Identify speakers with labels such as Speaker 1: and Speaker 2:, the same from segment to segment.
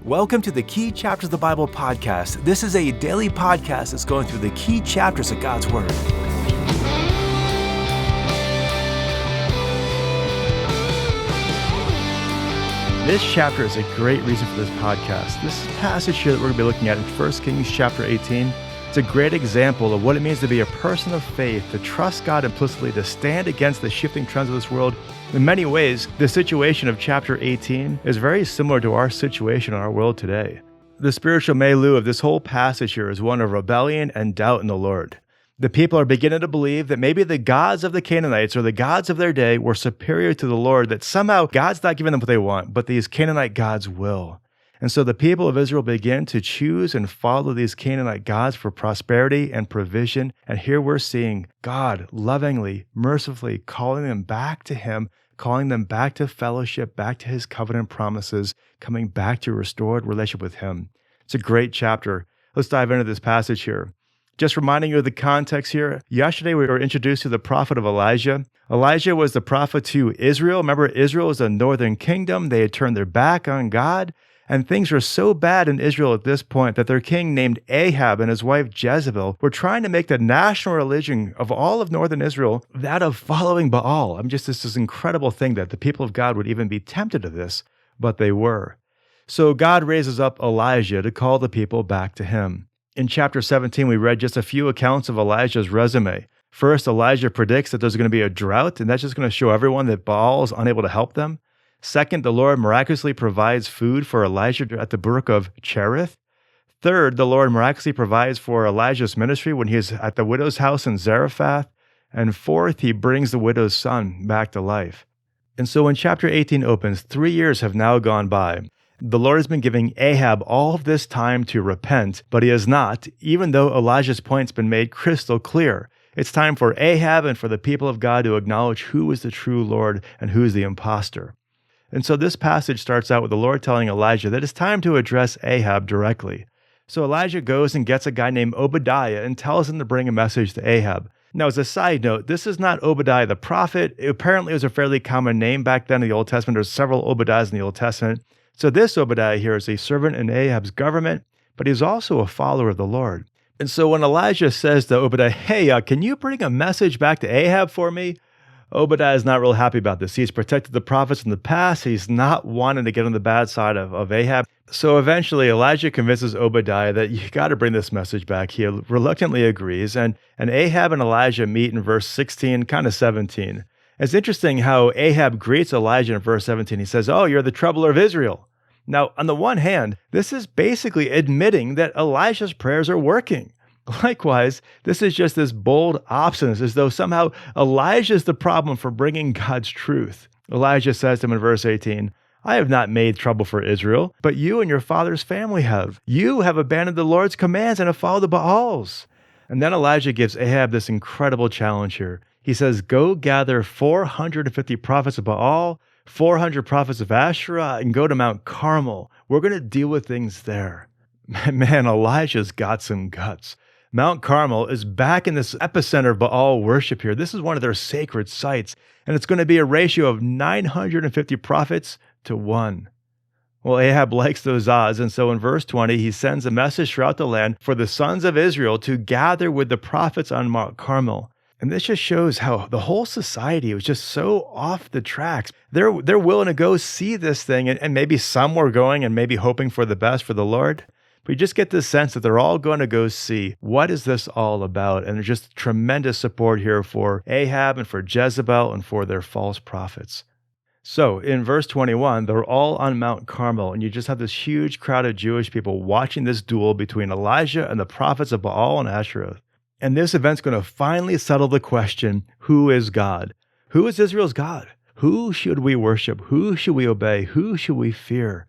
Speaker 1: Welcome to the Key Chapters of the Bible podcast. This is a daily podcast that's going through the key chapters of God's Word. This chapter is a great reason for this podcast. This passage here that we're going to be looking at in 1 Kings chapter 18, it's a great example of what it means to be a person of faith, to trust God implicitly, to stand against the shifting trends of this world. In many ways, the situation of chapter 18 is very similar to our situation in our world today. The spiritual milieu of this whole passage here is one of rebellion and doubt in the Lord. The people are beginning to believe that maybe the gods of the Canaanites or the gods of their day were superior to the Lord, that somehow God's not giving them what they want, but these Canaanite gods will. And so the people of Israel begin to choose and follow these Canaanite gods for prosperity and provision. And here we're seeing God lovingly, mercifully calling them back to Him, calling them back to fellowship, back to His covenant promises, coming back to a restored relationship with Him. It's a great chapter. Let's dive into this passage here. Just reminding you of the context here. Yesterday, we were introduced to the prophet of Elijah. Elijah was the prophet to Israel. Remember, Israel was a northern kingdom. They had turned their back on God. And things were so bad in Israel at this point that their king named Ahab and his wife Jezebel were trying to make the national religion of all of northern Israel that of following Baal. This is this incredible thing that the people of God would even be tempted to this, but they were. So God raises up Elijah to call the people back to Him. In chapter 17, we read just a few accounts of Elijah's resume. First, Elijah predicts that there's going to be a drought, and that's just going to show everyone that Baal is unable to help them. Second, the Lord miraculously provides food for Elijah at the brook of Cherith. Third, the Lord miraculously provides for Elijah's ministry when he is at the widow's house in Zarephath. And fourth, he brings the widow's son back to life. And so when chapter 18 opens, 3 years have now gone by. The Lord has been giving Ahab all of this time to repent, but he has not, even though Elijah's point's been made crystal clear. It's time for Ahab and for the people of God to acknowledge who is the true Lord and who is the imposter. And so this passage starts out with the Lord telling Elijah that it's time to address Ahab directly. So Elijah goes and gets a guy named Obadiah and tells him to bring a message to Ahab. Now, as a side note, this is not Obadiah the prophet. Apparently, it was a fairly common name back then in the Old Testament. There's several Obadiahs in the Old Testament. So this Obadiah here is a servant in Ahab's government, but he's also a follower of the Lord. And so when Elijah says to Obadiah, hey, can you bring a message back to Ahab for me? Obadiah is not real happy about this. He's protected the prophets in the past. He's not wanting to get on the bad side of Ahab. So eventually Elijah convinces Obadiah that you got to bring this message back. He reluctantly agrees. And Ahab and Elijah meet in verse 16, kind of 17. It's interesting how Ahab greets Elijah in verse 17. He says, oh, you're the troubler of Israel. Now, on the one hand, this is basically admitting that Elijah's prayers are working. Likewise, this is just this bold obstinance, as though somehow Elijah is the problem for bringing God's truth. Elijah says to him in verse 18, I have not made trouble for Israel, but you and your father's family have. You have abandoned the Lord's commands and have followed the Baals. And then Elijah gives Ahab this incredible challenge here. He says, go gather 450 prophets of Baal, 400 prophets of Asherah, and go to Mount Carmel. We're going to deal with things there. Man, Elijah's got some guts. Mount Carmel is back in this epicenter of Baal worship here. This is one of their sacred sites, and it's going to be a ratio of 950 prophets to 1. Well, Ahab likes those odds, and so in verse 20, he sends a message throughout the land for the sons of Israel to gather with the prophets on Mount Carmel. And this just shows how the whole society was just so off the tracks. They're willing to go see this thing, and maybe some were going and maybe hoping for the best for the Lord. But you just get this sense that they're all going to go see what is this all about. And there's just tremendous support here for Ahab and for Jezebel and for their false prophets. So in verse 21, they're all on Mount Carmel, and you just have this huge crowd of Jewish people watching this duel between Elijah and the prophets of Baal and Asherah. And this event's going to finally settle the question, who is God? Who is Israel's God? Who should we worship? Who should we obey? Who should we fear?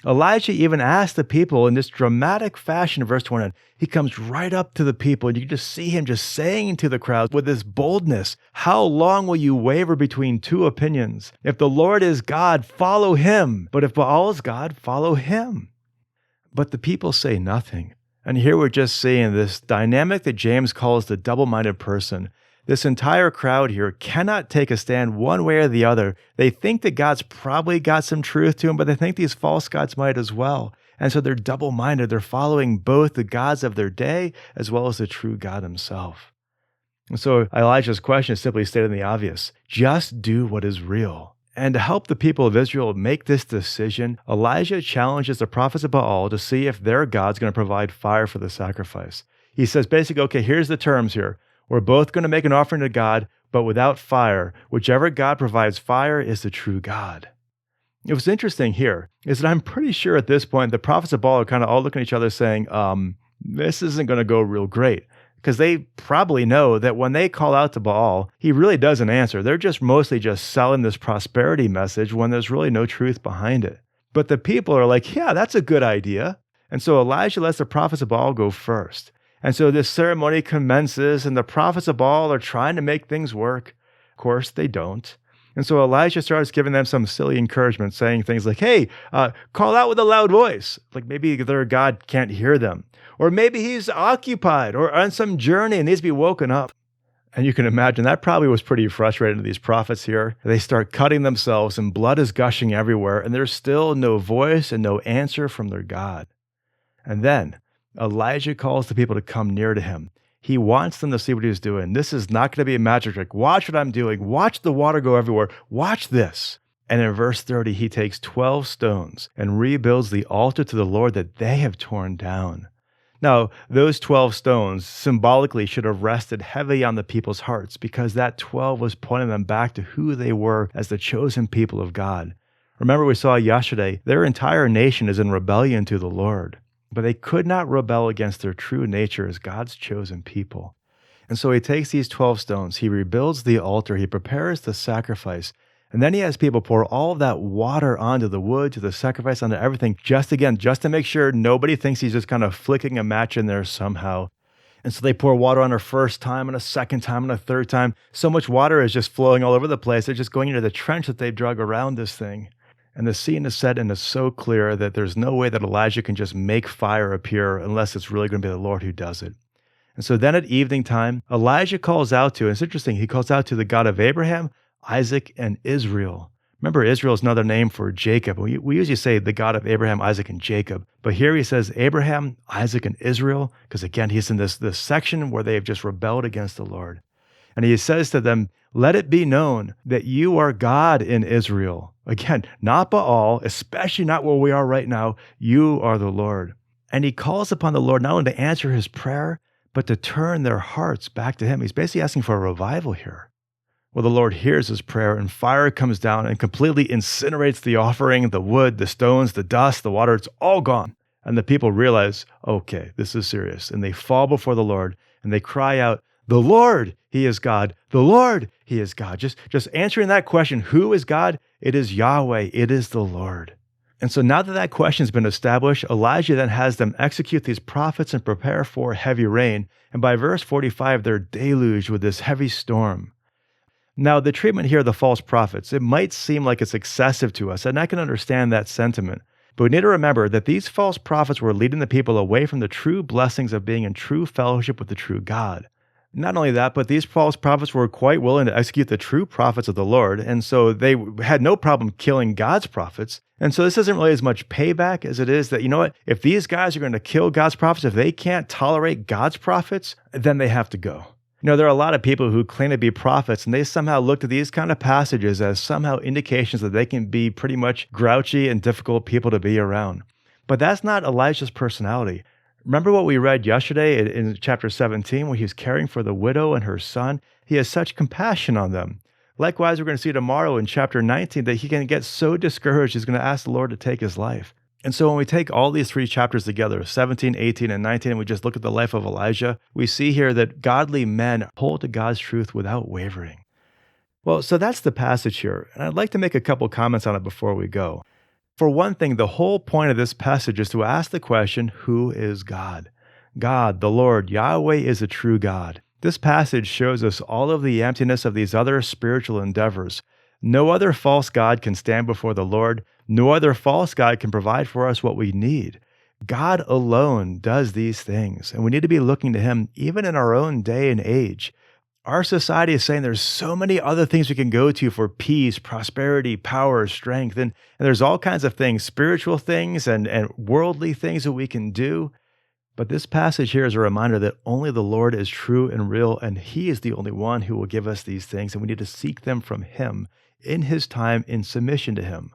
Speaker 1: Elijah even asked the people in this dramatic fashion in verse 21. He comes right up to the people, and you can just see him just saying to the crowd with this boldness, how long will you waver between two opinions? If the Lord is God, follow Him. But if Baal is God, follow him. But the people say nothing. And here we're just seeing this dynamic that James calls the double-minded person. This entire crowd here cannot take a stand one way or the other. They think that God's probably got some truth to him, but they think these false gods might as well. And so they're double-minded. They're following both the gods of their day as well as the true God himself. And so Elijah's question is simply stating the obvious. Just do what is real. And to help the people of Israel make this decision, Elijah challenges the prophets of Baal to see if their God's going to provide fire for the sacrifice. He says basically, okay, here's the terms here. We're both going to make an offering to God, but without fire. Whichever God provides fire is the true God. What's interesting here is that I'm pretty sure at this point, the prophets of Baal are kind of all looking at each other saying, this isn't going to go real great. Because they probably know that when they call out to Baal, he really doesn't answer. They're just mostly just selling this prosperity message when there's really no truth behind it. But the people are like, yeah, that's a good idea. And so Elijah lets the prophets of Baal go first. And so this ceremony commences, and the prophets of Baal are trying to make things work. Of course, they don't. And so Elijah starts giving them some silly encouragement, saying things like, hey, call out with a loud voice. Like maybe their God can't hear them. Or maybe he's occupied or on some journey and needs to be woken up. And you can imagine that probably was pretty frustrating to these prophets here. They start cutting themselves and blood is gushing everywhere, and there's still no voice and no answer from their God. And then Elijah calls the people to come near to him. He wants them to see what he's doing. This is not going to be a magic trick. Watch what I'm doing. Watch the water go everywhere. Watch this. And in verse 30, he takes 12 stones and rebuilds the altar to the Lord that they have torn down. Now, those 12 stones symbolically should have rested heavy on the people's hearts because that 12 was pointing them back to who they were as the chosen people of God. Remember, we saw yesterday, their entire nation is in rebellion to the Lord. But they could not rebel against their true nature as God's chosen people. And so he takes these 12 stones, he rebuilds the altar, he prepares the sacrifice, and then he has people pour all of that water onto the wood, to the sacrifice, onto everything, just to make sure nobody thinks he's just kind of flicking a match in there somehow. And so they pour water on a first time, and a second time, and a third time. So much water is just flowing all over the place. They're just going into the trench that they've dug around this thing. And the scene is set and is so clear that there's no way that Elijah can just make fire appear unless it's really going to be the Lord who does it. And so then at evening time, Elijah calls out to, and it's interesting, he calls out to the God of Abraham, Isaac, and Israel. Remember, Israel is another name for Jacob. We usually say the God of Abraham, Isaac, and Jacob. But here he says Abraham, Isaac, and Israel, because again, he's in this section where they have just rebelled against the Lord. And he says to them, let it be known that you are God in Israel. Again, not Baal, especially not where we are right now. You are the Lord. And he calls upon the Lord not only to answer his prayer, but to turn their hearts back to him. He's basically asking for a revival here. Well, the Lord hears his prayer, and fire comes down and completely incinerates the offering, the wood, the stones, the dust, the water. It's all gone. And the people realize, okay, this is serious. And they fall before the Lord, and they cry out, the Lord, he is God. The Lord, he is God. Just answering that question, who is God? It is Yahweh. It is the Lord. And so now that question's been established, Elijah then has them execute these prophets and prepare for heavy rain. And by verse 45, they're deluged with this heavy storm. Now, the treatment here of the false prophets, it might seem like it's excessive to us, and I can understand that sentiment. But we need to remember that these false prophets were leading the people away from the true blessings of being in true fellowship with the true God. Not only that, but these false prophets were quite willing to execute the true prophets of the Lord, and so they had no problem killing God's prophets. And so this isn't really as much payback as it is that, you know what, if these guys are going to kill God's prophets, if they can't tolerate God's prophets, then they have to go. You know, there are a lot of people who claim to be prophets, and they somehow look at these kind of passages as somehow indications that they can be pretty much grouchy and difficult people to be around. But that's not Elijah's personality. Remember what we read yesterday in chapter 17, where he's caring for the widow and her son? He has such compassion on them. Likewise, we're going to see tomorrow in chapter 19 that he can get so discouraged, he's going to ask the Lord to take his life. And so when we take all these three chapters together, 17, 18, and 19, and we just look at the life of Elijah, we see here that godly men hold to God's truth without wavering. Well, so that's the passage here, and I'd like to make a couple comments on it before we go. For one thing, the whole point of this passage is to ask the question, who is God? God, the Lord, Yahweh is a true God. This passage shows us all of the emptiness of these other spiritual endeavors. No other false god can stand before the Lord. No other false god can provide for us what we need. God alone does these things, and we need to be looking to him even in our own day and age. Our society is saying there's so many other things we can go to for peace, prosperity, power, strength, and there's all kinds of things, spiritual things and worldly things that we can do. But this passage here is a reminder that only the Lord is true and real, and He is the only one who will give us these things, and we need to seek them from Him in His time in submission to Him.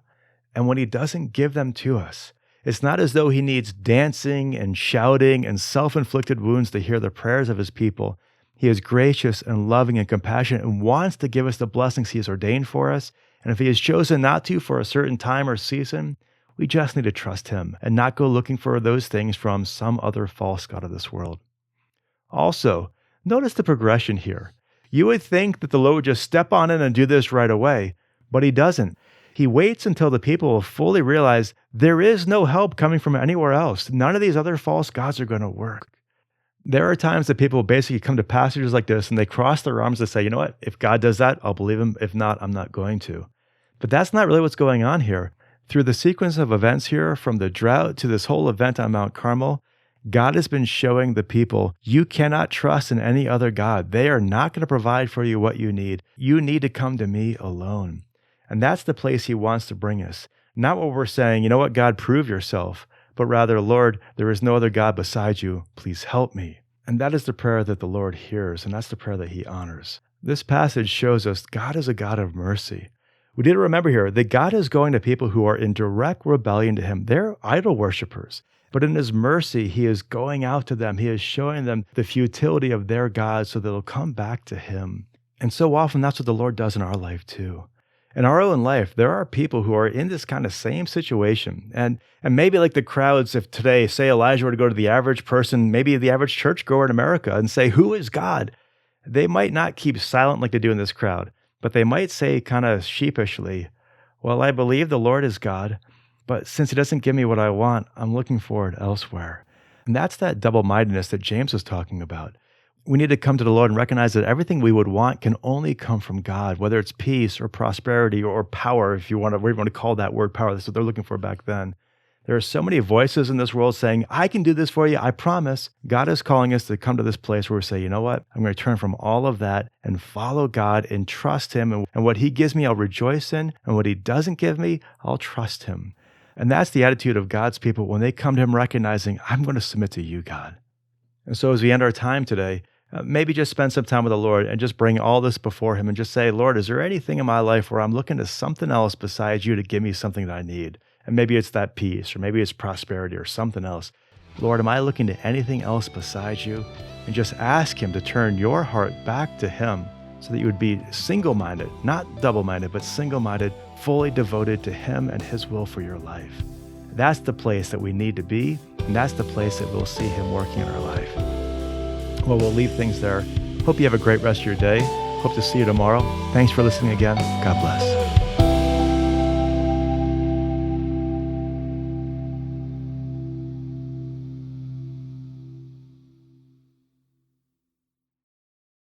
Speaker 1: And when He doesn't give them to us, it's not as though He needs dancing and shouting and self-inflicted wounds to hear the prayers of His people. He is gracious and loving and compassionate and wants to give us the blessings He has ordained for us. And if He has chosen not to for a certain time or season, we just need to trust Him and not go looking for those things from some other false god of this world. Also, notice the progression here. You would think that the Lord would just step on in and do this right away, but He doesn't. He waits until the people will fully realize there is no help coming from anywhere else. None of these other false gods are going to work. There are times that people basically come to passages like this and they cross their arms and say, you know what, if God does that, I'll believe Him. If not, I'm not going to. But that's not really what's going on here. Through the sequence of events here, from the drought to this whole event on Mount Carmel, God has been showing the people, you cannot trust in any other God. They are not going to provide for you what you need. You need to come to me alone. And that's the place He wants to bring us. Not what we're saying, you know what, God, prove yourself, but rather, Lord, there is no other God beside you. Please help me. And that is the prayer that the Lord hears, and that's the prayer that He honors. This passage shows us God is a God of mercy. We need to remember here that God is going to people who are in direct rebellion to Him. They're idol worshipers. But in His mercy, He is going out to them. He is showing them the futility of their God so that they'll come back to Him. And so often, that's what the Lord does in our life too. In our own life, there are people who are in this kind of same situation. And maybe like the crowds, if today, say Elijah were to go to the average person, maybe the average churchgoer in America and say, who is God? They might not keep silent like they do in this crowd. But they might say kind of sheepishly, well, I believe the Lord is God, but since He doesn't give me what I want, I'm looking for it elsewhere. And that's that double-mindedness that James was talking about. We need to come to the Lord and recognize that everything we would want can only come from God, whether it's peace or prosperity or power, if you want to call that word power. That's what they're looking for back then. There are so many voices in this world saying, I can do this for you, I promise. God is calling us to come to this place where we say, you know what? I'm going to turn from all of that and follow God and trust Him. And what He gives me, I'll rejoice in. And what He doesn't give me, I'll trust Him. And that's the attitude of God's people when they come to Him recognizing, I'm going to submit to you, God. And so as we end our time today, maybe just spend some time with the Lord and just bring all this before Him and just say, Lord, is there anything in my life where I'm looking to something else besides you to give me something that I need? And maybe it's that peace, or maybe it's prosperity or something else. Lord, am I looking to anything else besides you? And just ask Him to turn your heart back to Him so that you would be single-minded, not double-minded, but single-minded, fully devoted to Him and His will for your life. That's the place that we need to be, and that's the place that we'll see Him working in our life. Well, we'll leave things there. Hope you have a great rest of your day. Hope to see you tomorrow. Thanks for listening again. God bless.